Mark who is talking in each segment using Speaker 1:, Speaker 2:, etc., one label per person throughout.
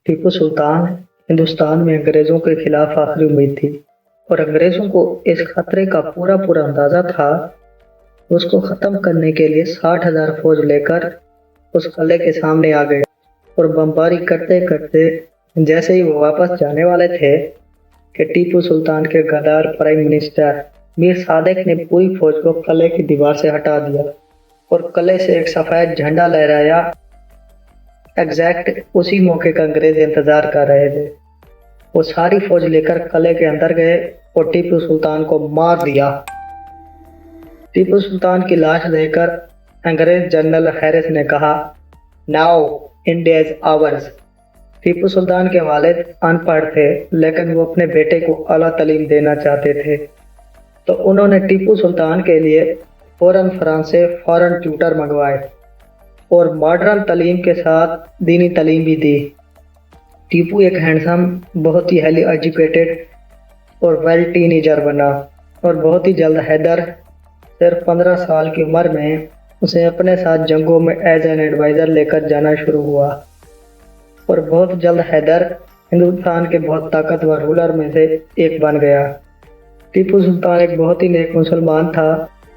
Speaker 1: टीपू सुल्तान हिंदुस्तान में अंग्रेजों के खिलाफ आखिरी उम्मीद थी और अंग्रेजों को इस खतरे का पूरा पूरा अंदाजा था। उसको खत्म करने के लिए 60,000 फौज लेकर उस किले के सामने आ गए और बमबारी करते करते जैसे ही वो वापस जाने वाले थे कि टीपू सुल्तान के गद्दार प्राइम मिनिस्टर मीर सादिक ने पूरी फौज को किले की दीवार से हटा दिया और किले से एक सफेद झंडा लहराया। एग्जैक्ट उसी मौके का अंग्रेज इंतजार कर रहे थे। वो सारी फौज लेकर किले के अंदर गए और टीपू सुल्तान को मार दिया। टीपू सुल्तान की लाश देखकर अंग्रेज जनरल हैरिस ने कहा, now India is ours. Tipu Sultan के वालिद अनपढ़ थे, लेकिन वो अपने बेटे को आला तालीम देना चाहते थे, तो उन्होंने टीपू सुल्तान के लिए फौरन फ्रांस से फॉरेन ट्यूटर मंगवाए और मॉडर्न तालीम के साथ दीनी तालीम भी दी। टीपू एक हैंडसम, बहुत ही हाईली एजुकेटेड और वेल टीनेजर बना और बहुत ही जल्द हैदर सिर्फ 15 साल की उम्र में उसे अपने साथ जंगों में एज एन एडवाइज़र लेकर जाना शुरू हुआ और बहुत जल्द हैदर हिंदुस्तान के बहुत ताकतवर रूलर में से एक बन गया। टीपू सुल्तान एक बहुत ही नेक मुसलमान था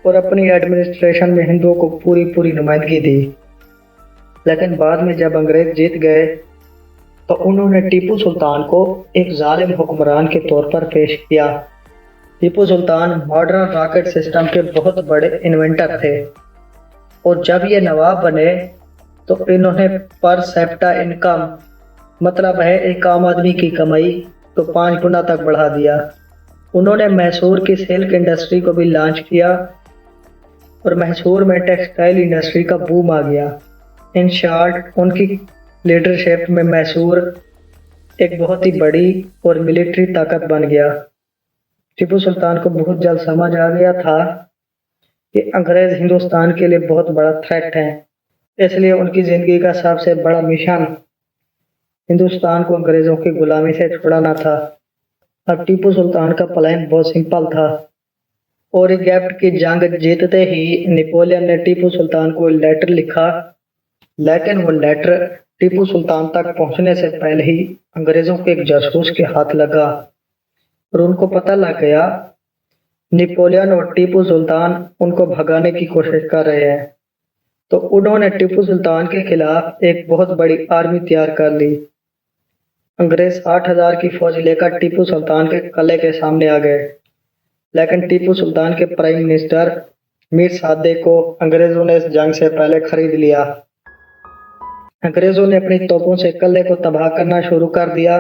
Speaker 1: और अपनी एडमिनिस्ट्रेशन में हिंदुओं को पूरी नुमाइंदगी दी, लेकिन बाद में जब अंग्रेज जीत गए तो उन्होंने टीपू सुल्तान को एक जालिम हुक्मरान के तौर पर पेश किया। Tipu Sultan modern rocket system के बहुत बड़े इन्वेंटर थे और जब ये नवाब बने तो इन्होंने पर सेप्टा इनकम, मतलब है एक आम आदमी की कमाई, तो 5 गुना तक बढ़ा दिया। उन्होंने मैसूर की सिल्क इंडस्ट्री को भी लॉन्च किया और मैसूर में टेक्सटाइल इंडस्ट्री का बूम आ गया। इन शॉर्ट उनकी लीडरशिप में मैसूर एक बहुत ही बड़ी और मिलिट्री ताकत बन गया। टीपू सुल्तान को बहुत जल्द समझ आ गया था कि अंग्रेज हिंदुस्तान के लिए बहुत बड़ा थ्रेट है, इसलिए उनकी ज़िंदगी का सबसे बड़ा मिशन हिंदुस्तान को अंग्रेज़ों की गुलामी से छुड़ाना था। अब टीपू सुल्तान का प्लान बहुत सिंपल था और इजिप्ट की जंग जीतते ही नेपोलियन ने टीपू सुल्तान को लेटर लिखा, लेकिन वो लेटर टीपू सुल्तान तक पहुंचने से पहले ही अंग्रेजों के एक जासूस के हाथ लगा और उनको पता लग गया नेपोलियन और टीपू सुल्तान उनको भगाने की कोशिश कर रहे हैं। तो उन्होंने टीपू सुल्तान के खिलाफ एक बहुत बड़ी आर्मी तैयार कर ली। अंग्रेज 60,000 की फौज लेकर टीपू सुल्तान के किले के सामने आ गए, लेकिन टीपू सुल्तान के प्राइम मिनिस्टर मीर सादिक को अंग्रेजों ने इस जंग से पहले खरीद लिया। अंग्रेजों ने अपनी तोपों से किले को तबाह करना शुरू कर दिया,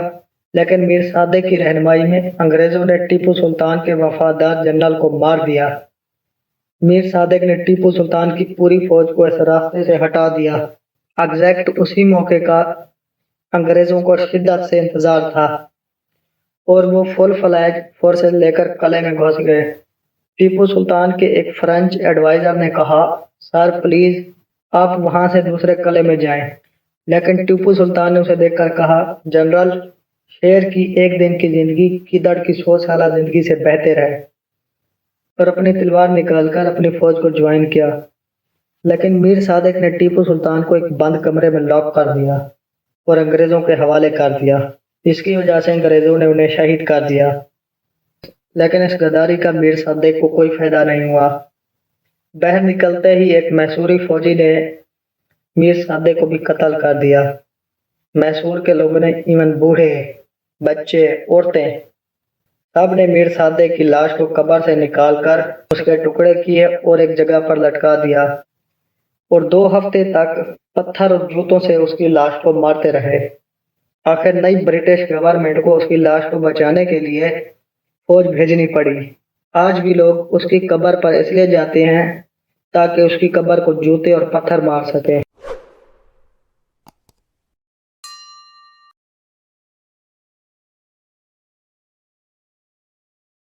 Speaker 1: लेकिन मीर सादिक की रहनुमाई में अंग्रेजों ने टीपू सुल्तान के वफादार जनरल को मार दिया। मीर सादिक ने टीपू सुल्तान की पूरी फौज को इस रास्ते से हटा दिया। एग्जैक्ट उसी मौके का अंग्रेजों को शिद्दत से इंतजार था और वो फुल फ्लैग फोर्सेस लेकर किले में घुस गए। टीपू सुल्तान के एक फ्रेंच एडवाइजर ने कहा, सर प्लीज आप वहां से दूसरे किले में जाएं, लेकिन टीपू सुल्तान ने उसे देखकर कहा, जनरल, शेर की एक दिन की जिंदगी गिद्दड़ की 100 साल जिंदगी से बेहतर है, और अपनी तलवार निकालकर अपनी फौज को ज्वाइन किया। लेकिन मीर सादिक ने टीपू सुल्तान को एक बंद कमरे में लॉक कर दिया और अंग्रेजों के हवाले कर दिया। इसकी वजह से अंग्रेजों ने उन्हें शहीद कर दिया, लेकिन इस गद्दारी का मीर सादिक को कोई फायदा नहीं हुआ। बाहर निकलते ही एक मैसूरी फौजी ने मीर सादिक को भी कत्ल कर दिया। मैसूर के लोगों ने, इवन बूढ़े, बच्चे, औरतें, सब ने मीर सादिक की लाश को कब्र से निकालकर उसके टुकड़े किए और एक जगह पर लटका दिया और 2 हफ्ते तक पत्थर और जूतों से उसकी लाश को मारते रहे। आखिर नई ब्रिटिश गवर्नमेंट को उसकी लाश को बचाने के लिए फौज भेजनी पड़ी। आज भी लोग उसकी कब्र पर इसलिए जाते हैं ताकि उसकी कब्र को जूते और पत्थर मार सके।